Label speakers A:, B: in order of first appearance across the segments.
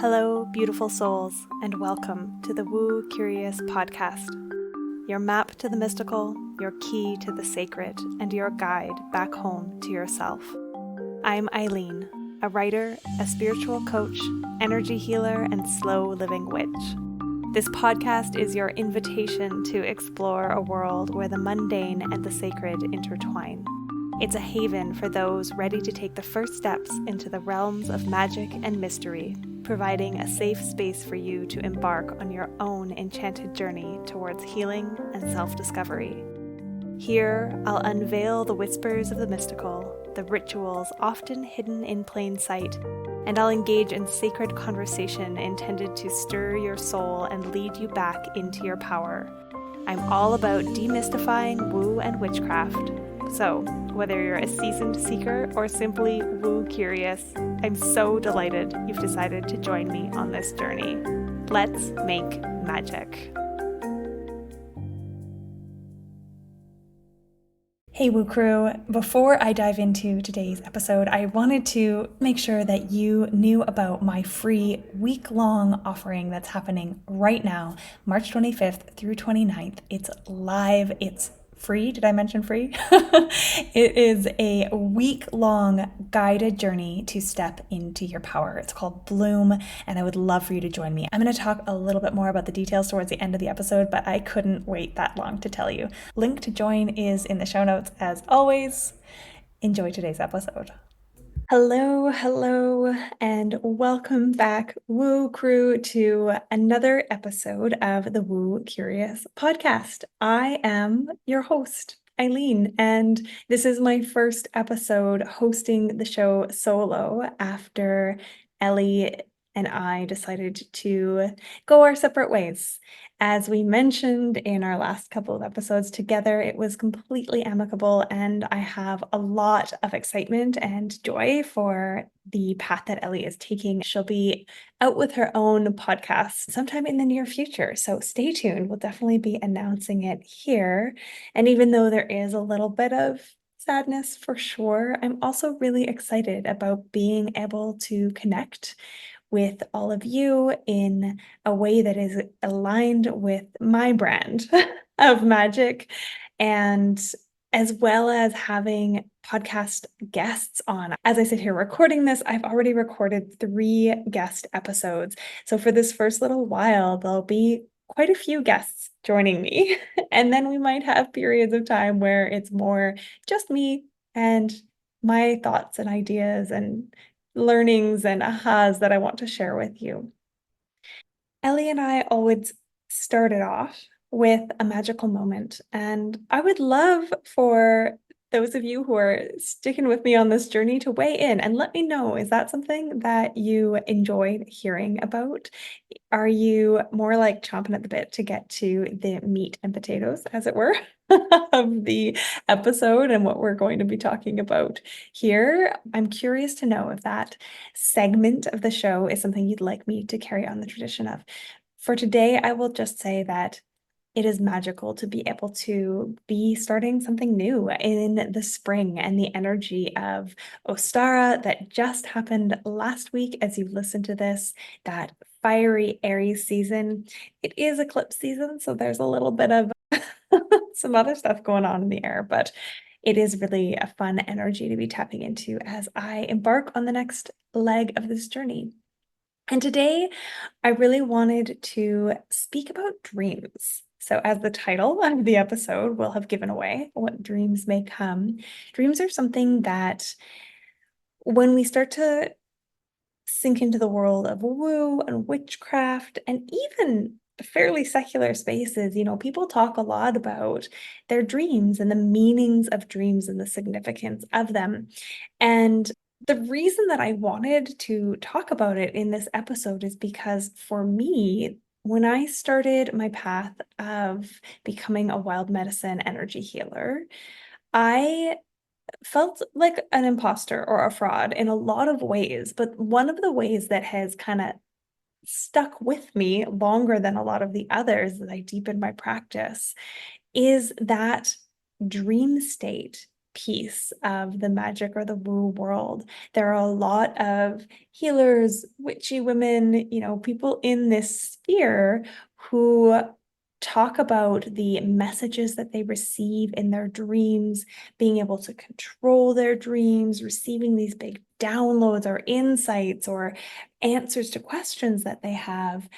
A: Hello, beautiful souls, and welcome to the Woo Curious podcast, your map to the mystical, your key to the sacred, and your guide back home to yourself. I'm Eileen, a writer, a spiritual coach, energy healer, and slow living witch. This podcast is your invitation to explore a world where the mundane and the sacred intertwine. It's a haven for those ready to take the first steps into the realms of magic and mystery, providing a safe space for you to embark on your own enchanted journey towards healing and self-discovery. Here, I'll unveil the whispers of the mystical, the rituals often hidden in plain sight, and I'll engage in sacred conversation intended to stir your soul and lead you back into your power. I'm all about demystifying woo and witchcraft. So, whether you're a seasoned seeker or simply woo curious, I'm so delighted you've decided to join me on this journey. Let's make magic.
B: Hey Woo Crew, before I dive into today's episode, I wanted to make sure that you knew about my free week-long offering that's happening right now, March 25th through 29th. It's live, it's free. Did I mention free? It is a week-long guided journey to step into your power. It's called Bloom, and I would love for you to join me. I'm going to talk a little bit more about the details towards the end of the episode, but I couldn't wait that long to tell you. Link to join is in the show notes as always. Enjoy today's episode. Hello, and welcome back, Woo Crew, to another episode of the Woo Curious podcast. I am your host, Eileen, and this is my first episode hosting the show solo after Ellie and I decided to go our separate ways. As we mentioned in our last couple of episodes together, it was completely amicable, and I have a lot of excitement and joy for the path that Ellie is taking. She'll be out with her own podcast sometime in the near future, so stay tuned. We'll definitely be announcing it here. And even though there is a little bit of sadness for sure, I'm also really excited about being able to connect with all of you in a way that is aligned with my brand of magic, and as well as having podcast guests on. As I sit here recording this, I've already recorded 3 guest episodes. So for this first little while, there'll be quite a few guests joining me. And then we might have periods of time where it's more just me and my thoughts and ideas and learnings and ahas that I want to share with you. Ellie and I always started off with a magical moment, and I would love for those of you who are sticking with me on this journey to weigh in and let me know, is that something that you enjoyed hearing about? Are you more like chomping at the bit to get to the meat and potatoes, as it were, of the episode and what we're going to be talking about here? I'm curious to know if that segment of the show is something you'd like me to carry on the tradition of. For today, I will just say that it is magical to be able to be starting something new in the spring and the energy of Ostara that just happened last week as you listen to this, that fiery Aries season. It is eclipse season, so there's a little bit of some other stuff going on in the air, but it is really a fun energy to be tapping into as I embark on the next leg of this journey. And today, I really wanted to speak about dreams. So, as the title of the episode will have given away, what dreams may come. Dreams are something that when we start to sink into the world of woo and witchcraft and even fairly secular spaces, people talk a lot about their dreams and the meanings of dreams and the significance of them. And the reason that I wanted to talk about it in this episode is because for me, when I started my path of becoming a wild medicine energy healer, I felt like an imposter or a fraud in a lot of ways. But one of the ways that has kind of stuck with me longer than a lot of the others as I deepen my practice is that dream state piece of the magic or the woo world. There are a lot of healers, witchy women, people in this sphere who talk about the messages that they receive in their dreams, being able to control their dreams, receiving these big downloads or insights or answers to questions that they have.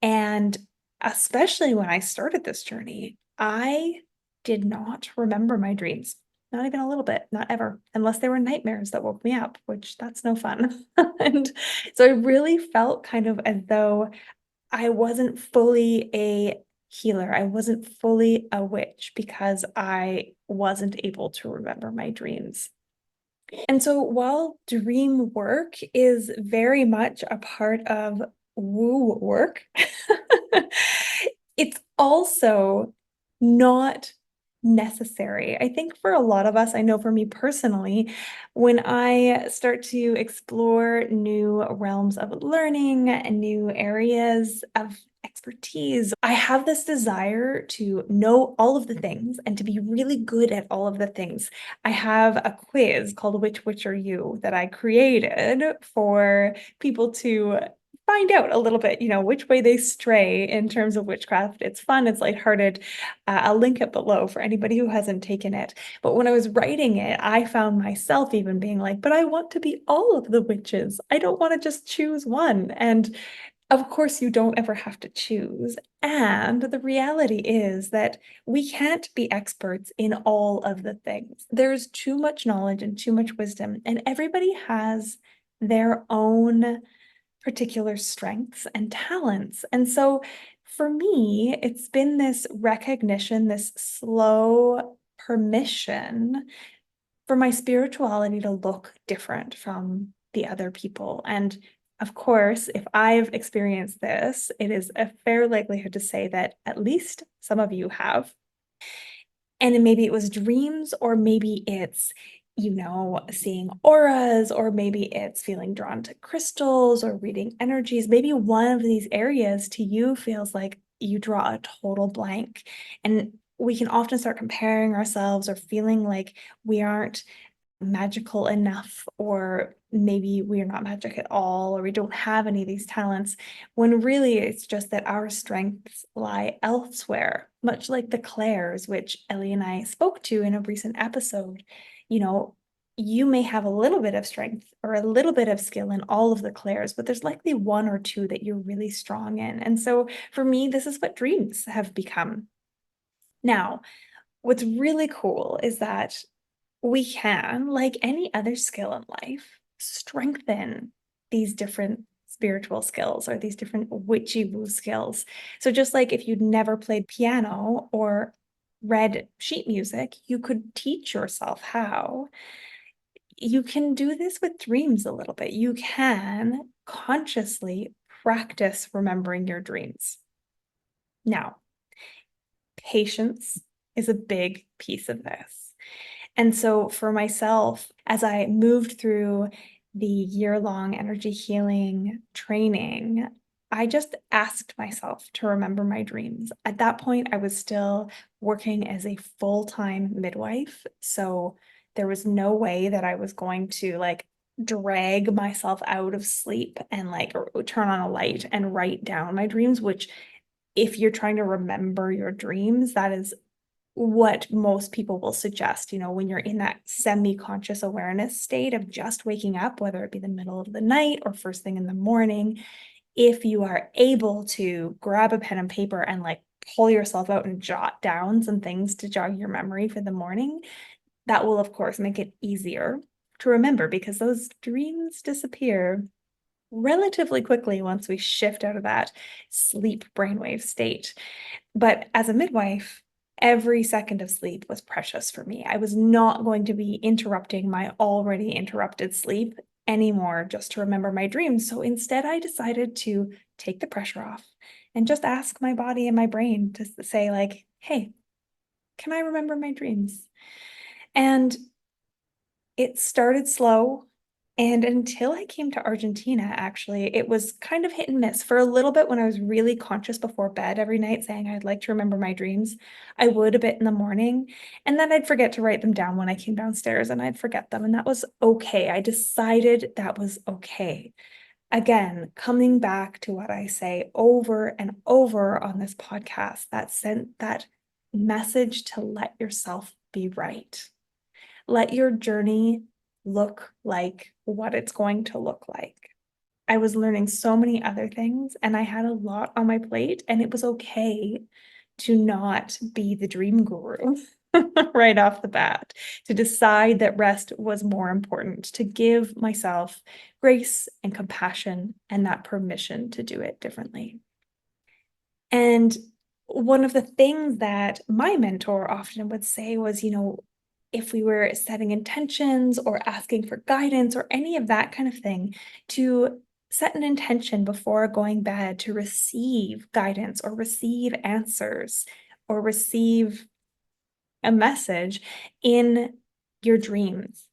B: And especially when I started this journey, I did not remember my dreams. Not even a little bit, not ever, unless they were nightmares that woke me up, which that's no fun. And so I really felt kind of as though I wasn't fully a healer. I wasn't fully a witch because I wasn't able to remember my dreams. And so while dream work is very much a part of woo work, it's also not necessary. I think for a lot of us, I know for me personally, when I start to explore new realms of learning and new areas of expertise, I have this desire to know all of the things and to be really good at all of the things. I have a quiz called Which Witch Are You that I created for people to find out a little bit, which way they stray in terms of witchcraft. It's fun, it's lighthearted. I'll link it below for anybody who hasn't taken it. But when I was writing it, I found myself even being like, but I want to be all of the witches. I don't want to just choose one. And of course, you don't ever have to choose. And the reality is that we can't be experts in all of the things. There's too much knowledge and too much wisdom, and everybody has their own particular strengths and talents. And so for me, it's been this recognition, this slow permission for my spirituality to look different from the other people. And of course, if I've experienced this, it is a fair likelihood to say that at least some of you have. And then maybe it was dreams, or maybe it's, seeing auras, or maybe it's feeling drawn to crystals or reading energies. Maybe one of these areas to you feels like you draw a total blank. And we can often start comparing ourselves or feeling like we aren't magical enough, or maybe we are not magic at all, or we don't have any of these talents, when really it's just that our strengths lie elsewhere, much like the clairs, which Ellie and I spoke to in a recent episode. You may have a little bit of strength or a little bit of skill in all of the clairs, but there's likely one or two that you're really strong in. And so for me, this is what dreams have become. Now, what's really cool is that we can, like any other skill in life, strengthen these different spiritual skills or these different witchy woo skills. So just like if you'd never played piano or read sheet music, you could teach yourself how. You can do this with dreams a little bit. You can consciously practice remembering your dreams. Now, patience is a big piece of this. And so for myself, as I moved through the year-long energy healing training, I just asked myself to remember my dreams. At that point, I was still working as a full-time midwife. So there was no way that I was going to drag myself out of sleep and turn on a light and write down my dreams, which if you're trying to remember your dreams, that is what most people will suggest, when you're in that semi-conscious awareness state of just waking up, whether it be the middle of the night or first thing in the morning, if you are able to grab a pen and paper and pull yourself out and jot down some things to jog your memory for the morning, that will of course make it easier to remember, because those dreams disappear relatively quickly once we shift out of that sleep brainwave state. But as a midwife, every second of sleep was precious for me. I was not going to be interrupting my already interrupted sleep anymore just to remember my dreams. So instead, I decided to take the pressure off and just ask my body and my brain to say hey, can I remember my dreams? And it started slow. And until I came to Argentina, actually, it was kind of hit and miss. For a little bit when I was really conscious before bed every night, saying I'd like to remember my dreams, I would a bit in the morning. And then I'd forget to write them down when I came downstairs and I'd forget them. And that was okay. I decided that was okay. Again, coming back to what I say over and over on this podcast, that message to let yourself be right. Let your journey look like what it's going to look like. I was learning so many other things and I had a lot on my plate, and it was okay to not be the dream guru right off the bat, to decide that rest was more important, to give myself grace and compassion and that permission to do it differently. And one of the things that my mentor often would say was, if we were setting intentions or asking for guidance or any of that kind of thing, to set an intention before going bed to receive guidance or receive answers or receive a message in your dreams.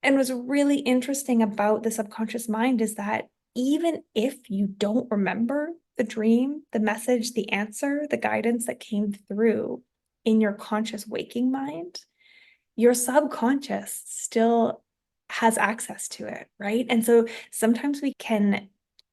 B: And what's really interesting about the subconscious mind is that even if you don't remember the dream, the message, the answer, the guidance that came through in your conscious waking mind, your subconscious still has access to it, right? And so sometimes we can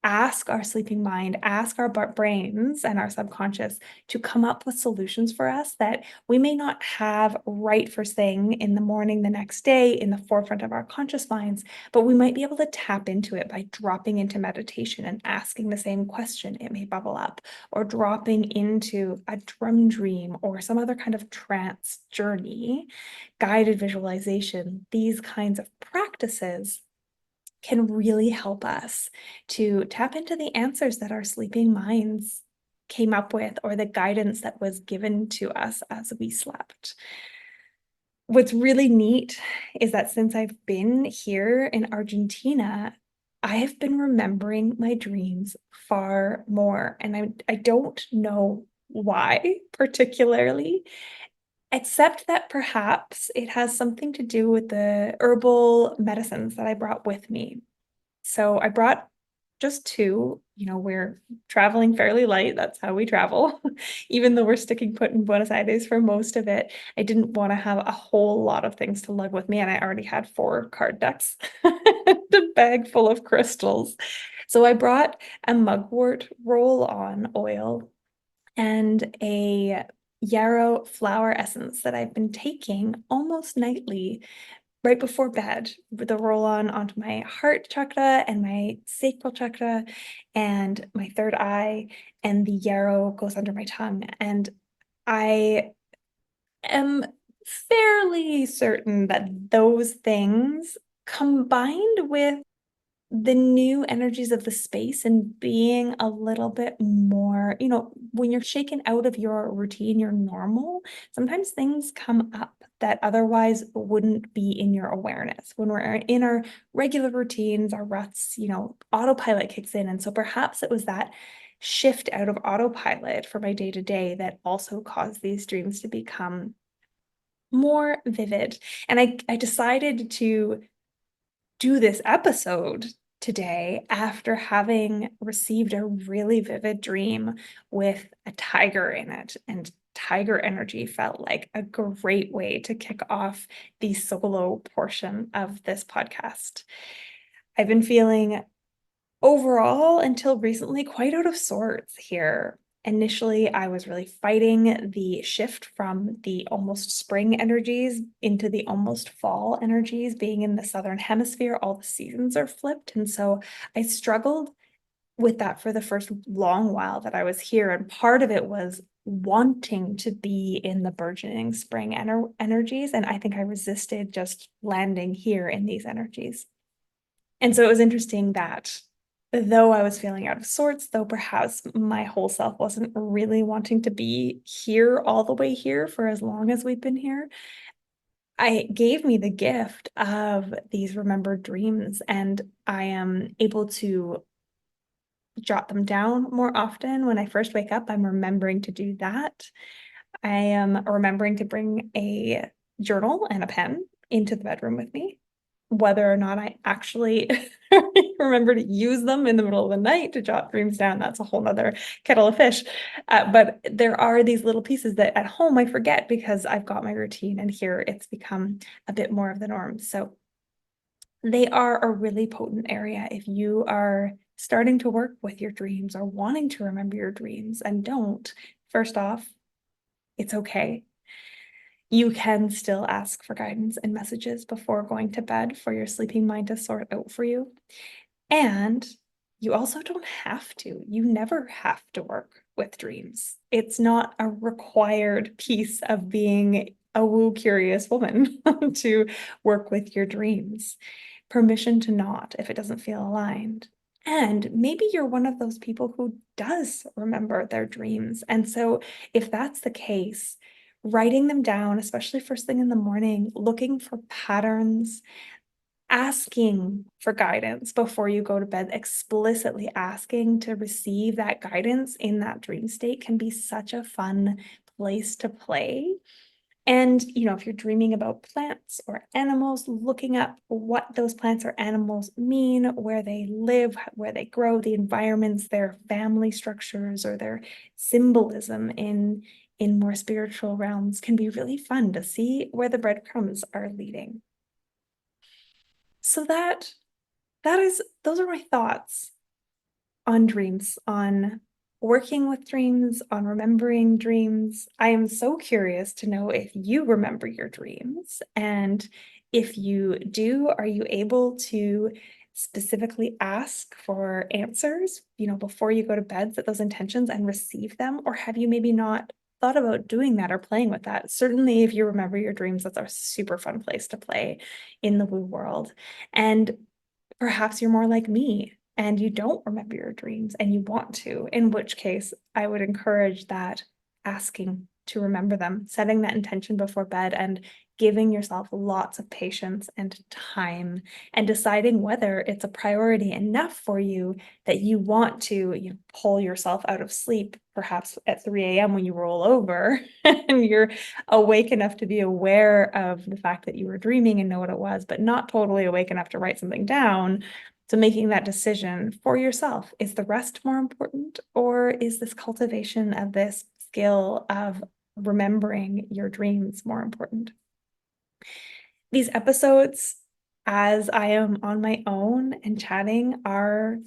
B: ask our sleeping mind, ask our brains and our subconscious to come up with solutions for us that we may not have right first thing in the morning the next day in the forefront of our conscious minds, but we might be able to tap into it by dropping into meditation and asking the same question. It may bubble up, or dropping into a drum dream or some other kind of trance journey, guided visualization. These kinds of practices can really help us to tap into the answers that our sleeping minds came up with, or the guidance that was given to us as we slept. What's really neat is that since I've been here in Argentina, I have been remembering my dreams far more. And I don't know why particularly, except that perhaps it has something to do with the herbal medicines that I brought with me. So I brought just two. We're traveling fairly light. That's how we travel. Even though we're sticking put in Buenos Aires for most of it, I didn't want to have a whole lot of things to lug with me. And I already had 4 card decks, a bag full of crystals. So I brought a mugwort roll-on oil and a yarrow flower essence that I've been taking almost nightly right before bed, with the roll on onto my heart chakra and my sacral chakra and my third eye, and the yarrow goes under my tongue. And I am fairly certain that those things combined with the new energies of the space and being a little bit more, when you're shaken out of your routine, your normal, sometimes things come up that otherwise wouldn't be in your awareness. When we're in our regular routines, our ruts, autopilot kicks in. And so perhaps it was that shift out of autopilot for my day to day that also caused these dreams to become more vivid. And I decided to do this episode today after having received a really vivid dream with a tiger in it. And tiger energy felt like a great way to kick off the solo portion of this podcast. I've been feeling overall, until recently, quite out of sorts here. Initially, I was really fighting the shift from the almost spring energies into the almost fall energies. Being in the southern hemisphere, all the seasons are flipped. And so I struggled with that for the first long while that I was here. And part of it was wanting to be in the burgeoning spring energies. And I think I resisted just landing here in these energies. And so it was interesting that though I was feeling out of sorts, though perhaps my whole self wasn't really wanting to be here all the way here for as long as we've been here, it gave me the gift of these remembered dreams, and I am able to jot them down more often. When I first wake up, I'm remembering to do that. I am remembering to bring a journal and a pen into the bedroom with me. whether or not I actually remember to use them in the middle of the night to jot dreams down, that's a whole nother kettle of fish. But there are these little pieces that at home I forget because I've got my routine, and here it's become a bit more of the norm. So they are a really potent area if you are starting to work with your dreams or wanting to remember your dreams and don't. First off, it's okay. You can still ask for guidance and messages before going to bed for your sleeping mind to sort out for you. And you also don't have to. You never have to work with dreams. It's not a required piece of being a woo curious woman to work with your dreams. Permission to not if it doesn't feel aligned. And maybe you're one of those people who does remember their dreams. And so if that's the case, writing them down, especially first thing in the morning, looking for patterns, asking for guidance before you go to bed, explicitly asking to receive that guidance in that dream state can be such a fun place to play. And, if you're dreaming about plants or animals, looking up what those plants or animals mean, where they live, where they grow, the environments, their family structures, or their symbolism in more spiritual realms can be really fun to see where the breadcrumbs are leading. So those are my thoughts on dreams, on working with dreams, on remembering dreams. I am so curious to know if you remember your dreams. And if you do, are you able to specifically ask for answers, before you go to bed, set those intentions and receive them? Or have you maybe not thought about doing that or playing with that? Certainly, if you remember your dreams, that's a super fun place to play in the woo world. And perhaps you're more like me and you don't remember your dreams and you want to, in which case I would encourage that asking to remember them, setting that intention before bed, and giving yourself lots of patience and time, and deciding whether it's a priority enough for you that you want to pull yourself out of sleep, perhaps at 3 a.m. when you roll over and you're awake enough to be aware of the fact that you were dreaming and know what it was, but not totally awake enough to write something down. So making that decision for yourself, is the rest more important, or is this cultivation of this skill of remembering your dreams more important? These episodes, as I am on my own and chatting, are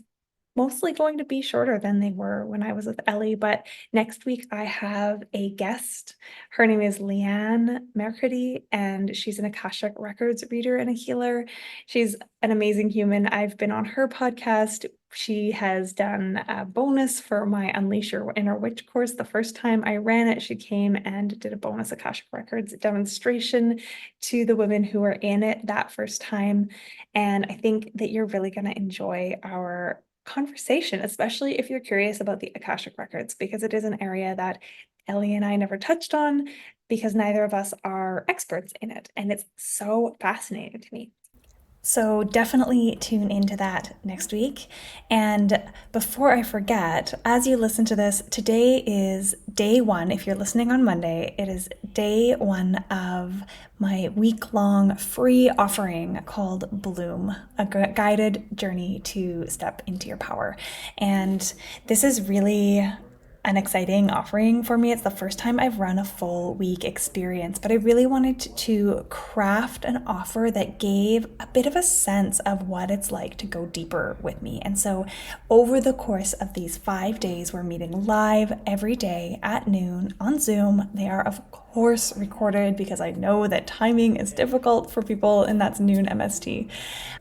B: mostly going to be shorter than they were when I was with Ellie, but next week I have a guest. Her name is Leanne Mercredi, and she's an Akashic Records reader and a healer. She's an amazing human. I've been on her podcast. She has done a bonus for my Unleash Your Inner Witch course. The first time I ran it, she came and did a bonus Akashic Records demonstration to the women who were in it that first time. And I think that you're really going to enjoy our conversation, especially if you're curious about the Akashic Records, because it is an area that Ellie and I never touched on because neither of us are experts in it. And it's so fascinating to me. So definitely tune into that next week. And before I forget, as you listen to this, today is day one. If you're listening on Monday, it is day one of my week-long free offering called Bloom, a guided journey to step into your power. And this is really an exciting offering for me. It's the first time I've run a full week experience, but I really wanted to craft an offer that gave a bit of a sense of what it's like to go deeper with me. And so over the course of these 5 days, we're meeting live every day at noon on Zoom. They are, of course, recorded because I know that timing is difficult for people, and that's noon MST.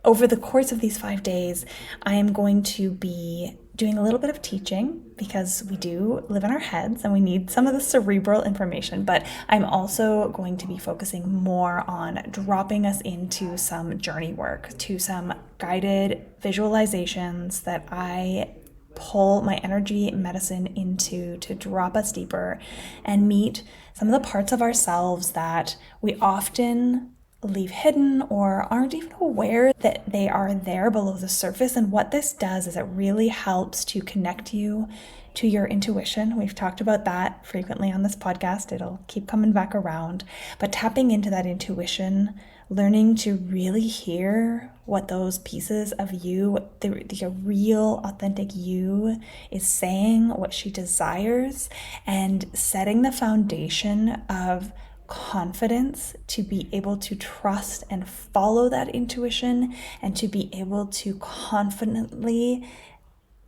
B: Over the course of these 5 days, I am going to be doing a little bit of teaching because we do live in our heads and we need some of the cerebral information, but I'm also going to be focusing more on dropping us into some journey work, to some guided visualizations that I pull my energy medicine into to drop us deeper and meet some of the parts of ourselves that we often leave hidden or aren't even aware that they are there below the surface. And what this does is it really helps to connect you to your intuition. We've talked about that frequently on this podcast. It'll keep coming back around, but tapping into that intuition learning to really hear what those pieces of you, what the real authentic you is saying, what she desires, and setting the foundation of confidence to be able to trust and follow that intuition, and to be able to confidently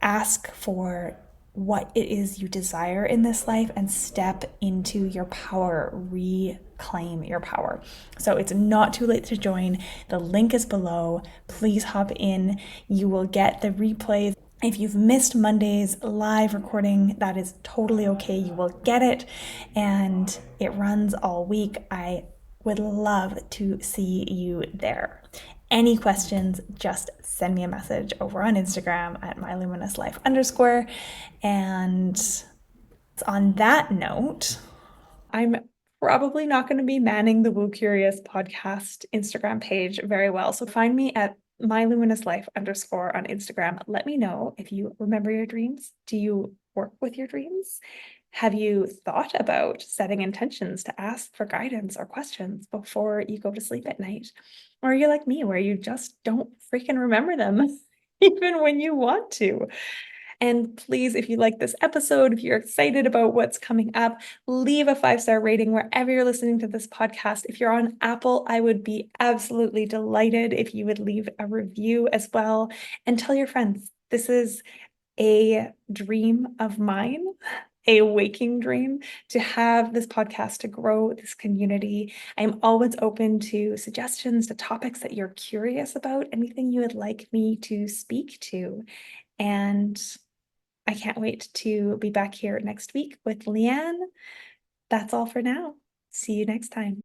B: ask for what it is you desire in this life and step into your power, reclaim your power. So it's not too late to join. The link is below. Please hop in. You will get the replays. If you've missed Monday's live recording, that is totally okay. You will get it, and it runs all week. I would love to see you there. Any questions, just send me a message over on Instagram at myluminous_life_. And on that note, I'm probably not going to be manning the Woo Curious podcast Instagram page very well. So find me at myluminous_life_ on Instagram. Let me know if you remember your dreams. Do you work with your dreams? Have you thought about setting intentions to ask for guidance or questions before you go to sleep at night? Or are you like me, where you just don't freaking remember them, even when you want to? And please, if you like this episode, if you're excited about what's coming up, leave a 5-star rating wherever you're listening to this podcast. If you're on Apple, I would be absolutely delighted if you would leave a review as well, and tell your friends. This is a dream of mine, a waking dream, to have this podcast, to grow this community. I'm always open to suggestions, to topics that you're curious about, anything you would like me to speak to. And I can't wait to be back here next week with Leanne. That's all for now. See you next time.